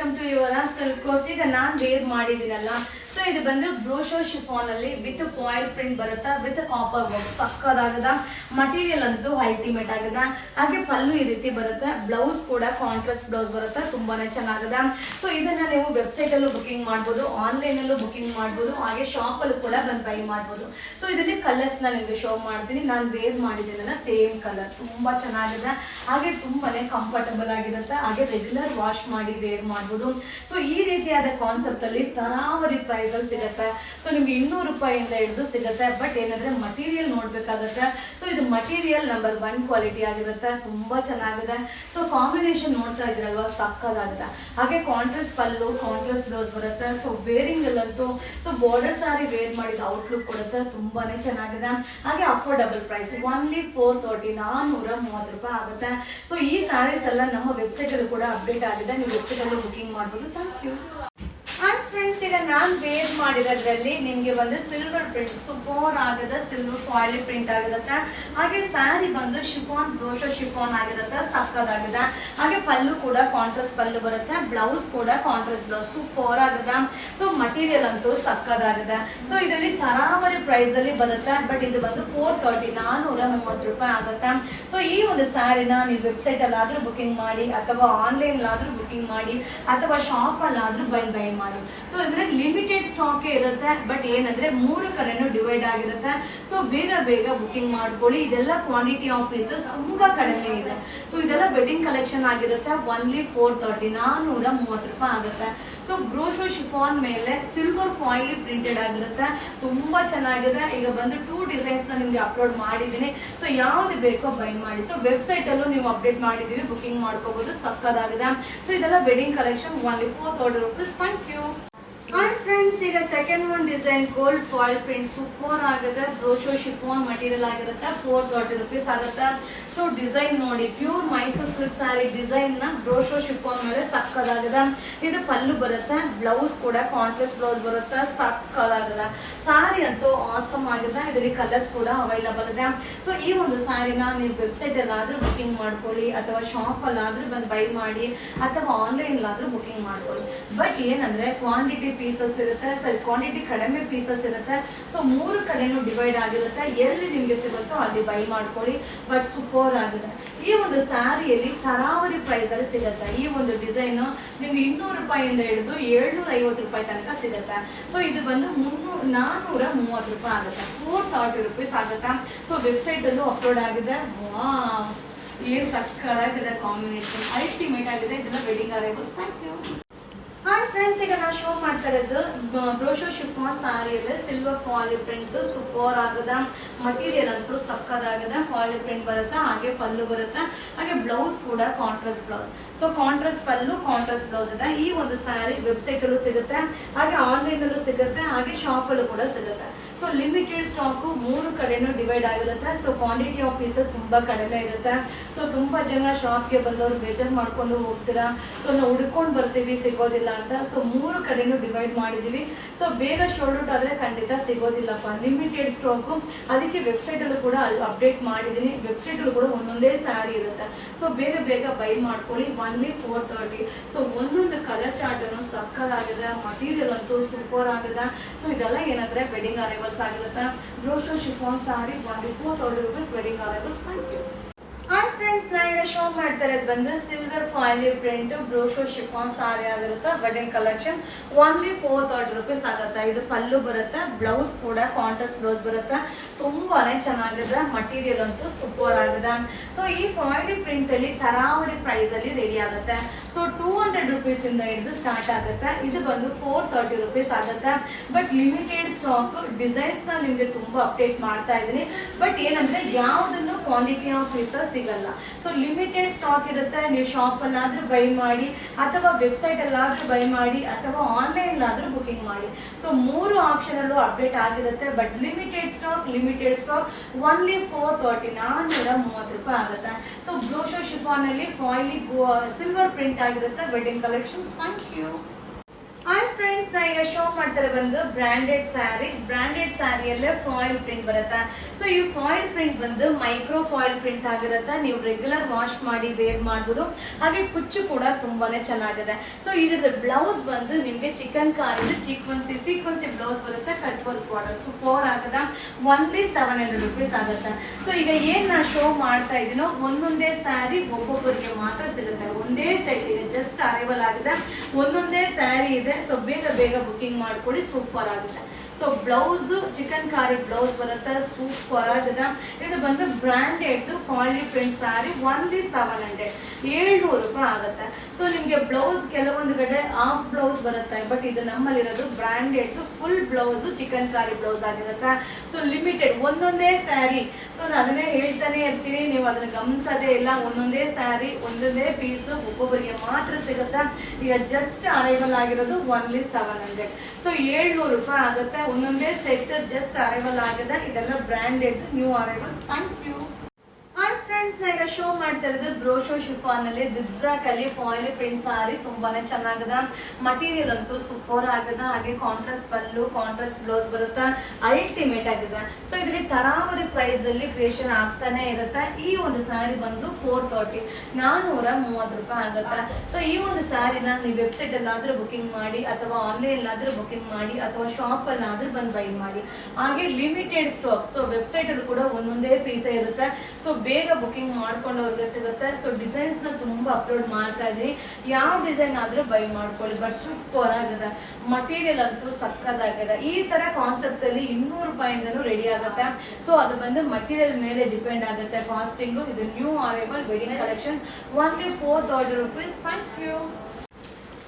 Welcome to your silk course. ಈಗ ನಾನು wear ಮಾಡಿದ್ದೀನಲ್ಲ, ಸೊ ಇದು ಬಂದು ಬ್ರೋಶೋ ಶಿಫಾನ್ ಅಲ್ಲಿ ವಿತ್ ಫಾಯಿಲ್ ಪ್ರಿಂಟ್ ಬರುತ್ತಾ, ವಿತ್ ಕಾಪರ್ ವರ್ಕ್ ಸಕ್ಕದಾಗದ. ಮಟೀರಿಯಲ್ ಅಂತೂ ಅಲ್ಟಿಮೇಟ್ ಆಗದ. ಹಾಗೆ ಪಲ್ಲು ಈ ರೀತಿ ಬರುತ್ತೆ, ಬ್ಲೌಸ್ ಕೂಡ ಕಾಂಟ್ರಾಸ್ಟ್ ಬ್ಲೌಸ್ ಬರುತ್ತೆ, ತುಂಬಾನೇ ಚೆನ್ನಾಗದ. ಸೊ ಇದನ್ನ ನೀವು ವೆಬ್ಸೈಟ್ ಅಲ್ಲೂ ಬುಕಿಂಗ್ ಮಾಡ್ಬೋದು, ಆನ್ಲೈನ್ ಅಲ್ಲೂ ಬುಕಿಂಗ್ ಮಾಡ್ಬೋದು, ಹಾಗೆ ಶಾಪ್ ಅಲ್ಲೂ ಕೂಡ ಬಂದು ಬೈ ಮಾಡ್ಬೋದು. ಸೊ ಇದರಲ್ಲಿ ಕಲರ್ಸ್ ನ ನಿಮಗೆ ಶೋ ಮಾಡ್ತೀನಿ. ನಾನು ವೇರ್ ಮಾಡಿದ್ದೀನಲ್ಲ ಸೇಮ್ ಕಲರ್, ತುಂಬಾ ಚೆನ್ನಾಗಿದೆ, ಹಾಗೆ ತುಂಬಾನೇ ಕಂಫರ್ಟಬಲ್ ಆಗಿರುತ್ತೆ, ಹಾಗೆ ರೆಗ್ಯುಲರ್ ವಾಶ್ ಮಾಡಿ ವೇರ್ ಮಾಡ್ಬೋದು. ಸೊ ಈ ರೀತಿಯಾದ ಕಾನ್ಸೆಪ್ಟ್ ಅಲ್ಲಿ ತರಾವರಿ ಪ್ರೈಸ್ ಅಲ್ಲಿ ಸಿಗುತ್ತೆ. ಸೊ ನಿಮ್ಗೆ 200 ರೂಪಾಯಿಂದ ಹಿಡಿದು ಸಿಗುತ್ತೆ. ಬಟ್ ಏನಂದ್ರೆ ಮಟೀರಿಯಲ್ ನೋಡ್ಬೇಕಾಗುತ್ತೆ. ಸೊ ಇದು ಮಟೀರಿಯಲ್ ನಂಬರ್ 1 ಕ್ವಾಲಿಟಿ ಆಗಿರುತ್ತೆ, ತುಂಬಾ ಚೆನ್ನಾಗಿದೆ. ಸೊ ಕಾಂಬಿನೇಷನ್ ನೋಡ್ತಾ ಇದ್ರಲ್ವಾ, ಸಕ್ಕದಾಗಿದೆ. ಹಾಗೆ ಕಾಂಟ್ರಾಸ್ಟ್ ಪಲ್ಲು, ಕಾಂಟ್ರಾಸ್ಟ್ ಬ್ಲೌಸ್ ಬರುತ್ತೆ. ಸೊ ವೇರಿಂಗ್ ಅಲ್ಲಂತೂ ಸೊ ಬಾರ್ಡರ್ ಸಾರಿ ವೇರ್ ಮಾಡಿದ ಔಟ್ಲುಕ್ ಕೊಡುತ್ತೆ, ತುಂಬಾನೇ ಚೆನ್ನಾಗಿದೆ. ಹಾಗೆ ಅಫೋರ್ಡಬಲ್ ಪ್ರೈಸ್, ಓನ್ಲಿ 430, 430 ರೂಪಾಯಿ ಆಗುತ್ತೆ. ಸೊ ಈ ಸ್ಯಾರೀಸ್ ಎಲ್ಲ ನಮ್ಮ ವೆಬ್ಸೈಟ್ ಅಲ್ಲೂ ಕೂಡ ಅಪ್ಡೇಟ್ ಆಗಿದೆ, ನೀವು ವೆಬ್ಸೈಟ್ ಅಲ್ಲೂ ಬುಕಿಂಗ್ ಮಾಡ್ಬೋದು. Thank you. ಹಾಯ್ ಫ್ರೆಂಡ್ಸ್, ಈಗ ನಾನು ವೇರ್ ಮಾಡಿರೋದ್ರಲ್ಲಿ ನಿಮಗೆ ಬಂದು ಸಿಲ್ವರ್ ಪ್ರಿಂಟ್, ಸೂಪರ್ ಆಗದ ಸಿಲ್ವರ್ ಫಾಯಿಲ್ ಪ್ರಿಂಟ್ ಆಗಿರುತ್ತೆ. ಹಾಗೆ ಸ್ಯಾರಿ ಬಂದು ಶಿಫಾನ್, ಬ್ರೋಶೋ ಶಿಫಾನ್ ಆಗಿರುತ್ತೆ, ಸಕ್ಕದಾಗಿದೆ. ಹಾಗೆ ಪಲ್ಲು ಕೂಡ ಕಾಂಟ್ರಾಸ್ಟ್ ಪಲ್ಲು ಬರುತ್ತೆ, ಬ್ಲೌಸ್ ಕೂಡ ಕಾಂಟ್ರಾಸ್ಟ್ ಬ್ಲೌಸ್, ಸೂಪರ್ ಆಗಿದೆ. ಸೊ ಮಟೀರಿಯಲ್ ಅಂತೂ ಸಕ್ಕದಾಗಿದೆ. ಸೊ ಇದರಲ್ಲಿ ತರಾವರಿ ಪ್ರೈಸ್ ಅಲ್ಲಿ ಬರುತ್ತೆ. ಬಟ್ ಇದು ಬಂದು 430, 430 ರೂಪಾಯಿ ಆಗುತ್ತೆ. ಸೊ ಈ ಒಂದು ಸ್ಯಾರಿನ ನೀವು ವೆಬ್ಸೈಟ್ ಅಲ್ಲಾದ್ರೂ ಬುಕಿಂಗ್ ಮಾಡಿ, ಅಥವಾ ಆನ್ಲೈನ್ ಆದ್ರೂ ಬುಕಿಂಗ್ ಮಾಡಿ, ಅಥವಾ ಶಾಪ್ ಅಲ್ಲಾದ್ರೂ ಬೈ ಮಾಡಿ. ಸೊ ಅಂದ್ರೆ ಲಿಮಿಟೆಡ್ ಸ್ಟಾಕ್ ಇರುತ್ತೆ. ಬಟ್ ಏನಂದ್ರೆ 3 ಕಡೆನೂ ಡಿವೈಡ್ ಆಗಿರುತ್ತೆ. ಸೊ ಬೇಗ ಬುಕಿಂಗ್ ಮಾಡ್ಕೊಳ್ಳಿ. ಇದೆಲ್ಲ ಕ್ವಾಂಟಿಟಿ ಆಫ್ ಪೀಸಸ್ ತುಂಬಾ ಕಡಿಮೆ ಇದೆ. ಸೊ ಇದೆಲ್ಲ ವೆಡ್ಡಿಂಗ್ ಕಲೆಕ್ಷನ್ ಆಗಿರುತ್ತೆ. ಓನ್ಲಿ 430, 430 ರೂಪಾಯಿ ಆಗುತ್ತೆ. ಸೊ ಬ್ರೋಶೋ ಶಿಫಾನ್ ಮೇಲೆ ಸಿಲ್ವರ್ ಫಾಯಿಲ್ ಪ್ರಿಂಟೆಡ್ ಆಗಿರುತ್ತೆ, ತುಂಬಾ ಚೆನ್ನಾಗಿದೆ. ಈಗ ಬಂದು 2 ಡಿಸೈನ್ಸ್ ನ ನಿಮ್ಗೆ ಅಪ್ಲೋಡ್ ಮಾಡಿದ್ದೀನಿ. ಸೊ ಯಾವ್ದು ಬೇಕೋ ಬೈ ಮಾಡಿ. ಸೊ ವೆಬ್ಸೈಟ್ ಅಲ್ಲೂ ನೀವು ಅಪ್ಡೇಟ್ ಮಾಡಿದೀವಿ, ಬುಕಿಂಗ್ ಮಾಡ್ಕೋಬಹುದು, ಸಕ್ಕದಾಗಿದೆ. ಸೊ ಇದೆಲ್ಲ wedding collection, only 430 rupees. Thank you. Hi friends, ಈಗ second one design gold foil print, super ಆಗಿದೆ. ಬ್ರೋಶೋ ಶಿಫಾನ್ ಮಟೀರಿಯಲ್ ಆಗಿರುತ್ತೆ, 430 ರೂಪೀಸ್ ಆಗುತ್ತೆ. ಸೊ ಡಿಸೈನ್ ನೋಡಿ, pure Mysuru silk sari design ನ ಬ್ರೋಶೋ ಶಿಫಾನ್ ಮೇಲೆ ಸಕ್ಕದಾಗಿದೆ. ಇದು ಪಲ್ಲು ಬರುತ್ತೆ, ಬ್ಲೌಸ್ ಕೂಡ ಕಾಂಟ್ರಾಸ್ಟ್ ಬ್ಲೌಸ್ ಬರುತ್ತೆ, ಸಕ್ಕದಾಗಿದೆ. ಸಾರಿ ಅಂತೂ ಆಸಮ್ ಆಗಿದೆ. ಇದರಲ್ಲಿ ಕಲರ್ಸ್ ಕೂಡ ಅವೈಲಬಲ್ ಇದೆ. ಸೊ ಈ ಒಂದು ಸ್ಯಾರಿನ ನೀವು ವೆಬ್ಸೈಟ್ ಅಲ್ಲಾದ್ರೂ ಬುಕಿಂಗ್ ಮಾಡ್ಕೊಳ್ಳಿ, ಅಥವಾ ಶಾಪ್ ಅಲ್ಲಾದ್ರೂ ಬಂದು ಬೈ ಮಾಡಿ, ಅಥವಾ ಆನ್ಲೈನ್ ಆದ್ರೂ ಬುಕಿಂಗ್ ಮಾಡ್ಕೊಳ್ಳಿ. ಬಟ್ ಏನಂದ್ರೆ ಕ್ವಾಂಟಿಟಿ ಪೀಸಸ್ ಇರುತ್ತೆ, ಕ್ವಾಂಟಿಟಿ ಕಡಿಮೆ ಪೀಸಸ್ ಇರುತ್ತೆ. ಸೊ 3 ಕಡೆನೂ ಡಿವೈಡ್ ಆಗಿರುತ್ತೆ. ಎಲ್ಲಿ ನಿಮ್ಗೆ ಸಿಗುತ್ತೋ ಅಲ್ಲಿ ಬೈ ಮಾಡ್ಕೊಳ್ಳಿ. ಬಟ್ ಸೂಪರ್ ಆಗಿದೆ. ಈ ಒಂದು ಸ್ಯಾರಿಯಲ್ಲಿ ತರಾವರಿ ಪ್ರೈಸ್ ಅಲ್ಲಿ ಸಿಗುತ್ತೆ. ಈ ಒಂದು ಡಿಸೈನ್ ನಿಮ್ಗೆ 200 ರೂಪಾಯಿಂದ ಹಿಡಿದು 750 ರೂಪಾಯಿ ತನಕ ಸಿಗುತ್ತೆ. ಸೊ ಇದು ಬಂದು 430 ರೂಪಾಯಿ ಆಗುತ್ತೆ, 430 ರೂಪೀಸ್ ಆಗುತ್ತೆ. ಸೊ ವೆಬ್ಸೈಟ್ ಅಲ್ಲೂ ಅಪ್ಲೋಡ್ ಆಗಿದೆ. ಏನು ಸಕ್ಕದಾಗಿದೆ, ಕಾಂಬಿನೇಷನ್ ಅಲ್ಟಿಮೇಟ್ ಆಗಿದೆ. ಇದೆಲ್ಲ wedding arrivals. Thank you. Hi friends, ಈಗ ನಾನು ಶೋ ಮಾಡ್ತಾ ಇರೋದು ಬ್ರೋಶೋ ಶಿಫಾನ್ ಸ್ಯಾರಿಯಲ್ಲಿ ಸಿಲ್ವರ್ ಫಾಯಿಲ್ ಪ್ರಿಂಟ್, ಸೂಪರ್ ಆಗದ. ಮಟೀರಿಯಲ್ ಅಂತೂ ಸಕ್ಕದಾಗದ. ಫಾಯಿಲ್ ಪ್ರಿಂಟ್ ಬರುತ್ತೆ, ಹಾಗೆ ಪಲ್ಲು ಬರುತ್ತೆ, ಹಾಗೆ ಬ್ಲೌಸ್ ಕೂಡ contrast blouse. So contrast pallu, contrast blouse ಇದೆ. ಈ ಒಂದು ಸ್ಯಾರಿ ವೆಬ್ಸೈಟ್ ಅಲ್ಲೂ ಸಿಗುತ್ತೆ, ಹಾಗೆ ಆನ್ಲೈನ್ ಅಲ್ಲೂ ಸಿಗುತ್ತೆ, ಹಾಗೆ ಶಾಪ್ ಅಲ್ಲೂ ಕೂಡ ಸಿಗುತ್ತೆ. ಸೊ ಲಿಮಿಟೆಡ್ ಸ್ಟಾಕು, 3 ಕಡೆನೂ ಡಿವೈಡ್ ಆಗಿರುತ್ತೆ. ಸೊ ಕ್ವಾಂಟಿಟಿ ಆಫ್ ಪೀಸಸ್ ತುಂಬಾ ಕಡಿಮೆ ಇರುತ್ತೆ. ಸೊ ತುಂಬಾ ಜನ ಶಾಪ್ಗೆ ಬಂದವರು ಬೇಜಾರು ಮಾಡ್ಕೊಂಡು ಹೋಗ್ತೀರಾ. ಸೊ ನಾವು ಹುಡ್ಕೊಂಡು ಬರ್ತೀವಿ, ಸಿಗೋದಿಲ್ಲ ಅಂತ. ಸೊ 3 ಕಡೆನೂ ಡಿವೈಡ್ ಮಾಡಿದೀವಿ. ಸೊ ಬೇಗ ಶೋಲ್ಡ್ ಔಟ್ ಆದ್ರೆ ಖಂಡಿತ ಸಿಗೋದಿಲ್ಲಪ್ಪ, ಲಿಮಿಟೆಡ್ ಸ್ಟಾಕು. ಅದಕ್ಕೆ ವೆಬ್ಸೈಟ್ ಅಲ್ಲೂ ಕೂಡ ಅಲ್ಲಿ ಅಪ್ಡೇಟ್ ಮಾಡಿದೀನಿ. ವೆಬ್ಸೈಟ್ ಅಲ್ಲೂ ಕೂಡ ಒಂದೊಂದೇ ಸ್ಯಾರಿ ಇರುತ್ತೆ. ಸೊ ಬೇಗ ಬೈ ಮಾಡ್ಕೊಳ್ಳಿ. ಓನ್ಲಿ 430. ಸೊ ಒಂದೊಂದು ಕಲರ್ ಚಾರ್ಟ್ ಅನ್ನು ಸಕ್ಕದಾಗಿದೆ. ಮಟೀರಿಯಲ್ ಅಂತೂ ಸೂಪರ್ ಆಗಿದೆ. ಸೊ ಇದೆಲ್ಲ ಏನಂದ್ರೆ ವೆಡ್ಡಿಂಗ್ ಅರೈವಲ್ಸ್ ಆಗಿರುತ್ತೆ. Brasso chiffon sari, only 430 rupees wedding arrivals. Thank you. Hi friends, ನಾನು ಈಗ ಶೋ ಮಾಡ್ತಾ ಇರೋದು ಬಂದು silver foil print brasso chiffon sari ಆಗಿರುತ್ತೆ, ವೆಡ್ಡಿಂಗ್ ಕಲೆಕ್ಷನ್. ಓನ್ಲಿ 430 ರೂಪೀಸ್ ಆಗುತ್ತೆ. ಇದು ಪಲ್ಲು ಬರುತ್ತೆ, ಬ್ಲೌಸ್ ಕೂಡ ಕಾಂಟ್ರಾಸ್ಟ್ ಬ್ಲೌಸ್ ಬರುತ್ತೆ, ತುಂಬಾನೇ ಚೆನ್ನಾಗಿದೆ. ಮಟೀರಿಯಲ್ ಅಂತೂ ಸೂಪರ್ ಆಗಿದೆ. ಸೊ ಈ ಫಾಯಿಲ್ ಪ್ರಿಂಟ್ ಅಲ್ಲಿ ತರಾವರಿ ಪ್ರೈಸ್ ಅಲ್ಲಿ ರೆಡಿ ಆಗುತ್ತೆ. ಸೊ 200 ರೂಪೀಸ್ ಇಂದ ಹಿಡಿದು ಸ್ಟಾರ್ಟ್ ಆಗುತ್ತೆ. ಇದು ಬಂದು 430 ರೂಪೀಸ್ ಆಗುತ್ತೆ. ಬಟ್ ಲಿಮಿಟೆಡ್ ಸ್ಟಾಕ್ ಡಿಸೈನ್ಸ್ ನ ನಿಮ್ಗೆ ತುಂಬಾ ಅಪ್ಡೇಟ್ ಮಾಡ್ತಾ ಇದ್ದೀನಿ. ಬಟ್ ಏನಂದ್ರೆ ಯಾವುದನ್ನು ಕ್ವಾಂಟಿಟಿ ಆಫ್ ಪೀಸಸ್ ಸಿಗಲ್ಲ. ಸೊ ಲಿಮಿಟೆಡ್ ಸ್ಟಾಕ್ ಇರುತ್ತೆ. ನೀವು ಶಾಪ್ ಅಲ್ಲಾದ್ರೂ ಬೈ ಮಾಡಿ, ಅಥವಾ ವೆಬ್ಸೈಟ್ ಅಲ್ಲಾದ್ರೂ ಬೈ ಮಾಡಿ, ಅಥವಾ ಆನ್ಲೈನ್ ಆದ್ರೂ ಬುಕಿಂಗ್ ಮಾಡಿ. ಸೊ 3 ಆಪ್ಷನ್ ಅಲ್ಲೂ ಅಪ್ಡೇಟ್ ಆಗಿರುತ್ತೆ. ಬಟ್ ಲಿಮಿಟೆಡ್ ಸ್ಟಾಕ್ ಓನ್ಲಿ 430, 430 ರೂಪಾಯಿ ಆಗುತ್ತೆ. ಸೊ ಬ್ರೋಶೋ ಶಿಫಾನ್ ಅಲ್ಲಿ ಫಾಯಿಲ್ ಸಿಲ್ವರ್ ಪ್ರಿಂಟ್ ಆಗಿರುತ್ತೆ, wedding collections. Thank you. Hi friends, ನಾ ಈಗ ಶೋ ಮಾಡ್ತಾರೆ ಬಂದು ಬ್ರಾಂಡೆಡ್ ಸ್ಯಾರಿಯಲ್ಲೇ ಫಾಯಿಲ್ ಪ್ರಿಂಟ್ ಬರುತ್ತೆ. ಸೊ ಈ ಫಾಯಿಲ್ ಪ್ರಿಂಟ್ ಬಂದು ಮೈಕ್ರೋ ಫಾಯಿಲ್ ಪ್ರಿಂಟ್ ಆಗಿರುತ್ತೆ. ನೀವು ರೆಗ್ಯುಲರ್ ವಾಶ್ ಮಾಡಿ ವೇರ್ ಮಾಡ್ಬೋದು. ಹಾಗೆ ಕುಚ್ಚು ಕೂಡ ತುಂಬಾನೇ ಚೆನ್ನಾಗಿದೆ. ಸೊ ಇದ್ರ ಬ್ಲೌಸ್ ಬಂದು ನಿಮ್ಗೆ ಚಿಕನ್ ಕಾರಿದು ಸೀಕ್ವೆನ್ಸಿ ಬ್ಲೌಸ್ ಬರುತ್ತೆ. ಕಟ್ ವರ್ಕ್ ಬಾರ್ಡರ್ ಸೂಪರ್ ಆಗದ ಓನ್ಲಿ 700 rupees ಆಗುತ್ತೆ. ಸೊ ಈಗ ಏನ್ ನಾ ಶೋ ಮಾಡ್ತಾ ಇದೀನೋ ಒಂದೊಂದೇ ಸ್ಯಾರಿ ಒಬ್ಬೊಬ್ಬರಿಗೆ ಮಾತ್ರ ಸಿಗುತ್ತೆ. ಒಂದೇ ಸೆಟ್ ಇದೆ, ಜಸ್ಟ್ ಅರೈವಲ್ ಆಗಿದೆ. ಒಂದೊಂದೇ ಸ್ಯಾರಿ ಇದೆ. ಸೊ ಬೇಗ ಬುಕಿಂಗ್ ಮಾಡ್ಕೊಳ್ಳಿ, ಸೂಪರ್ ಆಗುತ್ತೆ. ಸೊ ಬ್ಲೌಸ್ ಚಿಕನ್ ಕಾರಿ ಬ್ಲೌಸ್ ಬರುತ್ತೆ, ಸೂಪರ್ ಆಗಿದೆ. ಇದು ಬಂದು branded foil print sari only 700 ರೂಪಾಯಿ ಆಗುತ್ತೆ. ಸೊ ನಿಮ್ಗೆ ಬ್ಲೌಸ್ ಕೆಲವೊಂದು ಕಡೆ ಹಾಫ್ ಬ್ಲೌಸ್ ಬರುತ್ತೆ, ಬಟ್ ಇದು ನಮ್ಮಲ್ಲಿರೋದು ಬ್ರಾಂಡೆಡ್ ಫುಲ್ ಬ್ಲೌಸ್ ಚಿಕನ್ ಕಾರಿ ಬ್ಲೌಸ್ ಆಗಿರುತ್ತೆ. ಸೊ ಲಿಮಿಟೆಡ್ ಒಂದೊಂದೇ ಸ್ಯಾರಿ. ಸೊ ನಾನು ಅದನ್ನೇ ಹೇಳ್ತಾನೆ ಇರ್ತೀನಿ, ನೀವು ಅದನ್ನ ಗಮನಿಸೋದೇ ಇಲ್ಲ. ಒಂದೊಂದೇ ಸ್ಯಾರಿ ಒಂದೊಂದೇ ಪೀಸ್ ಒಬ್ಬೊಬ್ಬರಿಗೆ ಮಾತ್ರ ಸಿಗುತ್ತೆ. ಈಗ ಜಸ್ಟ್ ಅರೈವಲ್ ಆಗಿರೋದು ಓನ್ಲಿ 700. ಸೊ 700 ರೂಪಾಯಿ ಆಗುತ್ತೆ. ಒಂದೊಂದೇ ಸೆಟ್ ಜಸ್ಟ್ ಅರೈವಲ್ ಆಗಿದೆ. ಇದೆಲ್ಲ branded new arrivals. Thank you. Hi friends, ನಾ ಈಗ ಶೋ ಮಾಡ್ತಾ ಇರೋದು ಬ್ರೋಶೋ ಶಿಫಾನ್ ಅಲ್ಲಿ ಜಿಗ್ಜಾಗ್ ಅಲ್ಲಿ ಫಾಯಿಲ್ ಪ್ರಿಂಟ್ ಸಾರಿ ತುಂಬಾನೇ ಚೆನ್ನಾಗದ. ಮಟೀರಿಯಲ್ ಅಂತೂ ಸೂಪರ್ ಆಗದ. ಹಾಗೆ ಕಾಂಟ್ರಾಸ್ಟ್ ಪಲ್ಲು, ಕಾಂಟ್ರಾಸ್ಟ್ ಬ್ಲೌಸ್ ಬರುತ್ತೆ, ಅಲ್ಟಿಮೇಟ್ ಆಗಿದೆ. ಸೊ ಇದ್ರಲ್ಲಿ ತರಾವರಿ ಪ್ರೈಸ್ ಅಲ್ಲಿ ಕ್ರಿಯೇಷನ್ ಆಗ್ತಾನೆ ಇರುತ್ತೆ. ಈ ಒಂದು ಸ್ಯಾರಿ ಬಂದು 430 430 ರೂಪಾಯಿ ಆಗುತ್ತೆ. ಸೊ ಈ ಒಂದು ಸ್ಯಾರಿನ ನೀವು ವೆಬ್ಸೈಟ್ ಅಲ್ಲಾದ್ರೂ ಬುಕಿಂಗ್ ಮಾಡಿ, ಅಥವಾ ಆನ್ಲೈನ್ ಆದ್ರೂ ಬುಕಿಂಗ್ ಮಾಡಿ, ಅಥವಾ ಶಾಪ್ ಅಲ್ಲಾದ್ರೂ ಬಂದು ಬೈ ಮಾಡಿ. ಹಾಗೆ ಲಿಮಿಟೆಡ್ ಸ್ಟಾಕ್. ಸೊ ವೆಬ್ಸೈಟ್ ಅಲ್ಲಿ ಕೂಡ ಒಂದೊಂದೇ ಪೀಸೇ ಇರುತ್ತೆ. ಸೊ ಬೇಗ ಬುಕಿಂಗ್ ಮಾಡ್ಕೊಂಡವ್ರಿಗೆ ಸಿಗುತ್ತೆ. ಸೊ ಡಿಸೈನ್ಸ್ ನ ತುಂಬಾ ಅಪ್ಲೋಡ್ ಮಾಡ್ತಾ ಇದ್ರಿ. ಯಾವ ಡಿಸೈನ್ ಆದ್ರೂ ಬೈ ಮಾಡ್ಕೊಳ್ಳಿ, ಬಟ್ ಸೂಪರ್ ಆಗಿದೆ. ಮಟೀರಿಯಲ್ ಅಂತೂ ಸಕ್ಕದಾಗಿದೆ. ಈ ತರ ಕಾನ್ಸೆಪ್ಟ್ ಅಲ್ಲಿ 200 ರೂಪಾಯಿಂದನೂ ರೆಡಿ ಆಗುತ್ತೆ. ಸೊ ಅದು ಬಂದು ಮಟೀರಿಯಲ್ ಮೇಲೆ ಡಿಪೆಂಡ್ ಆಗುತ್ತೆ ಕಾಸ್ಟಿಂಗು. ಇದು new arrival wedding collection only 430 rupees. Thank you.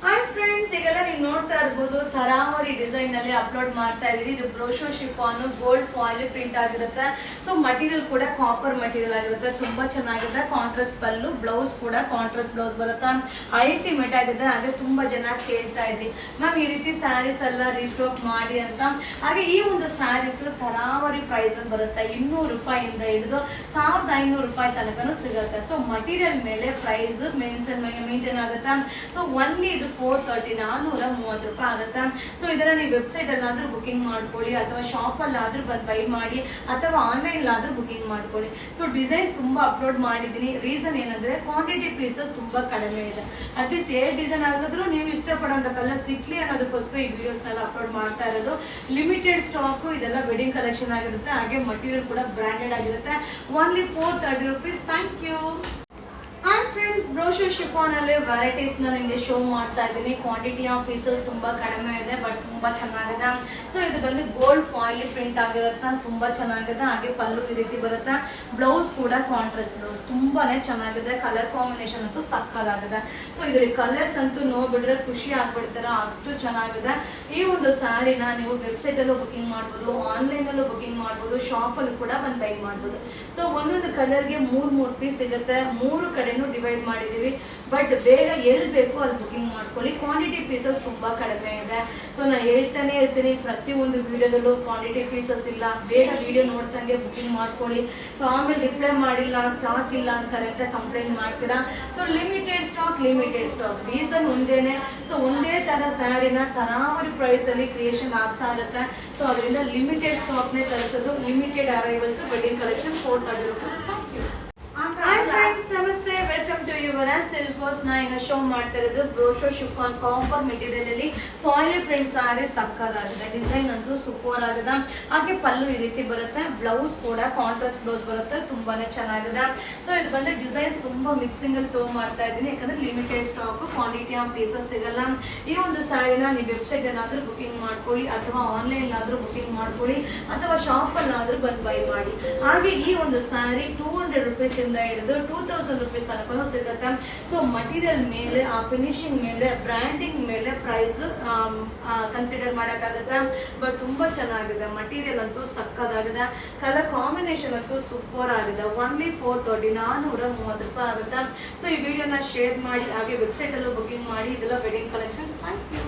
Hi friends, ಈಗೆಲ್ಲ ನೀವು ನೋಡ್ತಾ ಇರ್ಬೋದು ತರಾವರಿ ಡಿಸೈನ್ ಅಲ್ಲಿ ಅಪ್ಲೋಡ್ ಮಾಡ್ತಾ ಇದ್ರಿ. ಇದು ಬ್ರೋಶೋ ಶಿಫಾನ್ ಗೋಲ್ಡ್ ಫಾಯಿಲ್ ಪ್ರಿಂಟ್ ಆಗಿರುತ್ತೆ. ಸೊ ಮಟೀರಿಯಲ್ ಕೂಡ ಕಾಪರ್ ಮಟೀರಿಯಲ್ ಆಗಿರುತ್ತೆ, ತುಂಬಾ ಚೆನ್ನಾಗಿದೆ. ಕಾಂಟ್ರಾಸ್ಟ್ ಪಲ್ಲು, ಬ್ಲೌಸ್ ಕೂಡ ಕಾಂಟ್ರಾಸ್ಟ್ ಬ್ಲೌಸ್ ಬರುತ್ತೆ, ಅಲ್ಟಿಮೇಟ್ ಆಗಿದೆ. ಹಾಗೆ ತುಂಬಾ ಜನ ಕೇಳ್ತಾ ಇದ್ರಿ ಮ್ಯಾಮ್ ಈ ರೀತಿ ಸ್ಯಾರೀಸ್ ಎಲ್ಲ ರೀಸ್ಟಾಕ್ ಮಾಡಿ ಅಂತ. ಹಾಗೆ ಈ ಒಂದು ಸ್ಯಾರೀಸ್ ತರಾವರಿ ಪ್ರೈಸ್ ಬರುತ್ತೆ. 200 ರೂಪಾಯಿಂದ ಹಿಡಿದು 1500 ರೂಪಾಯಿ ತನಕನೂ ಸಿಗುತ್ತೆ. ಸೊ ಮಟೀರಿಯಲ್ ಮೇಲೆ ಪ್ರೈಸ್ ಮೇಂಟೈನ್ ಆಗುತ್ತೆ. ಸೊ ಒನ್ಲಿ ಇದು 430 430 ರೂಪಾಯಿ ಆಗುತ್ತೆ. ಸೊ ಇದನ್ನ ನೀವು ವೆಬ್ಸೈಟ್ ಅಲ್ಲಾದ್ರೂ ಬುಕಿಂಗ್ ಮಾಡ್ಕೊಳ್ಳಿ, ಅಥವಾ ಶಾಪ್ ಅಲ್ಲಾದ್ರೂ ಬಂದು ಬೈ ಮಾಡಿ, ಅಥವಾ ಆನ್ಲೈನ್ ಆದ್ರೂ ಬುಕಿಂಗ್ ಮಾಡ್ಕೊಳ್ಳಿ. ಸೊ ಡಿಸೈನ್ಸ್ ತುಂಬಾ ಅಪ್ಲೋಡ್ ಮಾಡಿದೀನಿ. ರೀಸನ್ ಏನಂದ್ರೆ ಕ್ವಾಂಟಿಟಿ ಪೀಸಸ್ ತುಂಬಾ ಕಡಿಮೆ ಇದೆ. ಅಟ್ಲೀಸ್ಟ್ ಏ ಡಿಸೈನ್ ಆಗಿದ್ರು ನೀವು ಇಷ್ಟಪಡೋಂಥ ಕಲರ್ ಸಿಕ್ಲಿ ಅನ್ನೋದಕ್ಕೋಸ್ಕರ ಈ ವಿಡಿಯೋಸ್ ಎಲ್ಲ ಅಪ್ಲೋಡ್ ಮಾಡ್ತಾ ಇರೋದು. Limited stock. ಇದೆಲ್ಲ ವೆಡ್ಡಿಂಗ್ ಕಲೆಕ್ಷನ್ ಆಗಿರುತ್ತೆ. ಹಾಗೆ ಮಟೀರಿಯಲ್ ಕೂಡ ಬ್ರಾಂಡೆಡ್ ಆಗಿರುತ್ತೆ. Only 430 rupees. Thank you. Hi friends, brasso chiffon ಅಲ್ಲಿ ವೆರೈಟೀಸ್ ನ ನಿಮಗೆ ಶೋ ಮಾಡ್ತಾ ಇದ್ದೀನಿ. ಕ್ವಾಂಟಿಟಿ ಆಫ್ ಪೀಸಸ್ ತುಂಬಾ ಕಡಿಮೆ ಇದೆ, ಬಟ್ ತುಂಬಾ ಚೆನ್ನಾಗಿದೆ. ಸೊ ಇದು ಬಂದು ಗೋಲ್ಡ್ ಫಾಯಿಲ್ ಪ್ರಿಂಟ್ ಆಗಿರುತ್ತೆ, ತುಂಬಾ ಚೆನ್ನಾಗಿದೆ. ಹಾಗೆ ಪಲ್ಲು ಈ ರೀತಿ ಬರುತ್ತೆ. ಬ್ಲೌಸ್ ಕೂಡ ಕಾಂಟ್ರಾಸ್ಟ್ ಬ್ಲೌಸ್ ತುಂಬಾನೇ ಚೆನ್ನಾಗಿದೆ. ಕಲರ್ ಕಾಂಬಿನೇಷನ್ ಅಂತೂ ಸಕ್ಕದಾಗಿದೆ. ಸೊ ಇದ್ರಲ್ಲಿ ಕಲರ್ಸ್ ಅಂತೂ ನೋಡ್ಬಿಟ್ರೆ ಖುಷಿ ಆಗ್ಬಿಡ್ತೀರ, ಅಷ್ಟು ಚೆನ್ನಾಗಿದೆ. ಈ ಒಂದು ಸ್ಯಾರಿನ ನೀವು ವೆಬ್ಸೈಟ್ ಅಲ್ಲೂ ಬುಕಿಂಗ್ ಮಾಡ್ಬೋದು, ಆನ್ಲೈನ್ ಅಲ್ಲೂ ಬುಕಿಂಗ್ ಮಾಡ್ಬೋದು, ಶಾಪ್ ಅಲ್ಲೂ ಕೂಡ ಬಂದು ಬೈ ಮಾಡ್ಬೋದು. ಸೊ ಒಂದೊಂದು ಕಲರ್ಗೆ 3 ಪೀಸ್ ಸಿಗುತ್ತೆ. 3 ಕಡೆನೂ ಡಿವೈಡ್ ಮಾಡಿದೀವಿ. ಬಟ್ ಬೇಗ ಎಲ್ಲಿ ಬೇಕು ಅಲ್ಲಿ ಬುಕಿಂಗ್ ಮಾಡ್ಕೊಳ್ಳಿ. ಕ್ವಾಂಟಿಟಿ ಪೀಸಸ್ ತುಂಬಾ ಕಡಿಮೆ ಇದೆ. ಸೊ ನಾನು ಹೇಳ್ತಾನೆ ಇರ್ತೀನಿ ಪ್ರತಿಯೊಂದು ವಿಡಿಯೋದಲ್ಲೂ ಕ್ವಾಂಟಿಟಿ ಪೀಸಸ್ ಇಲ್ಲ, ಬೇಗ ವಿಡಿಯೋ ನೋಡ್ಸಂಗೆ ಬುಕಿಂಗ್ ಮಾಡ್ಕೊಳ್ಳಿ. ಸೊ ಆಮೇಲೆ ರಿಪ್ಲೈ ಮಾಡಿಲ್ಲ, ಸ್ಟಾಕ್ ಇಲ್ಲ ಅಂತಾರೆ ಅಂತ ಕಂಪ್ಲೇಂಟ್ ಮಾಡ್ತೀರಾ. So limited stock. ರೀಸನ್ ಒಂದೇನೆ. ಸೊ ಒಂದೇ ತರ ಸ್ಯಾರಿನ ತರಾವರಿ ಪ್ರೈಸ್ ಅಲ್ಲಿ ಕ್ರಿಯೇಷನ್ ಆಗ್ತಾ ಇರುತ್ತೆ. ಸೊ ಅದರಿಂದ ಲಿಮಿಟೆಡ್ ಸ್ಟಾಕ್ ನೇ ತರಿಸೋದು. Limited arrivals wedding collection 430 rupees. Thank you. Hi friends, ನಮಸ್ತೆ, ವೆಲ್ಕಮ್ ಟು ಯುವರ ಸಿಲ್ಕೋಸ್. ನಾ ಈಗ ಶೋ ಮಾಡ್ತಾ ಇರೋದು ಬ್ರೋಶೋ ಶಿಫಾನ್ ಕಾಪರ್ ಮೆಟೀರಿಯಲ್ ಅಲ್ಲಿ ಫಾಯಿಲ್ ಪ್ರಿಂಟ್ ಸಾರಿ ಸಕ್ಕದಾಗಿದೆ. ಡಿಸೈನ್ ಅಂತೂ ಸೂಪರ್ ಆಗಿದೆ. ಹಾಗೆ ಪಲ್ಲು ಈ ರೀತಿ ಬರುತ್ತೆ. ಬ್ಲೌಸ್ ಕೂಡ ಕಾಂಟ್ರಾಸ್ಟ್ ಬ್ಲೌಸ್ ಬರುತ್ತೆ, ತುಂಬಾನೇ ಚೆನ್ನಾಗಿದೆ. ಸೊ ಇದು ಬಂದ್ರೆ ಡಿಸೈನ್ಸ್ ತುಂಬಾ ಮಿಕ್ಸಿಂಗ್ ಅಲ್ಲಿ ಶೋ ಮಾಡ್ತಾ ಇದ್ದೀನಿ, ಯಾಕಂದ್ರೆ limited stock, quantity of pieces ಸಿಗಲ್ಲ. ಈ ಒಂದು ಸ್ಯಾರಿನ ನೀವು ವೆಬ್ಸೈಟ್ ಅಲ್ಲಾದ್ರೂ ಬುಕಿಂಗ್ ಮಾಡ್ಕೊಳ್ಳಿ, ಅಥವಾ ಆನ್ಲೈನ್ ಆದ್ರೂ ಬುಕಿಂಗ್ ಮಾಡ್ಕೊಳ್ಳಿ, ಅಥವಾ ಶಾಪ್ ಅಲ್ಲಾದ್ರೂ ಬಂದು ಬೈ ಮಾಡಿ. ಹಾಗೆ ಈ ಒಂದು ಸ್ಯಾರಿ 200 ರೂಪೀಸ್ ಇಂದ ಹಿಡಿದು 2000 ರೂಪೀಸ್ ತನಕ ಸಿಗುತ್ತೆ. ಸೊ ಮಟೀರಿಯಲ್ ಮೇಲೆ, ಆ ಫಿನಿಶಿಂಗ್ ಮೇಲೆ, ಬ್ರ್ಯಾಂಡಿಂಗ್ ಮೇಲೆ ಪ್ರೈಸ್ ಕನ್ಸಿಡರ್ ಮಾಡೋಕ್ಕಾಗುತ್ತೆ. ಬಟ್ ತುಂಬಾ ಚೆನ್ನಾಗಿದೆ. ಮಟೀರಿಯಲ್ ಅಂತೂ ಸಕ್ಕದಾಗಿದೆ. ಕಲರ್ ಕಾಂಬಿನೇಷನ್ ಅಂತೂ ಸೂಪರ್ ಆಗಿದೆ. ಓನ್ಲಿ 430 430 ರೂಪಾಯಿ ಆಗುತ್ತೆ. ಸೊ ಈ ವಿಡಿಯೋನ ಶೇರ್ ಮಾಡಿ, ಹಾಗೆ ವೆಬ್ಸೈಟ್ ಅಲ್ಲೂ ಬುಕಿಂಗ್ ಮಾಡಿ. ಇದೆಲ್ಲ ವೆಡ್ಡಿಂಗ್ ಕಲೆಕ್ಷನ್ಸ್. Thank you.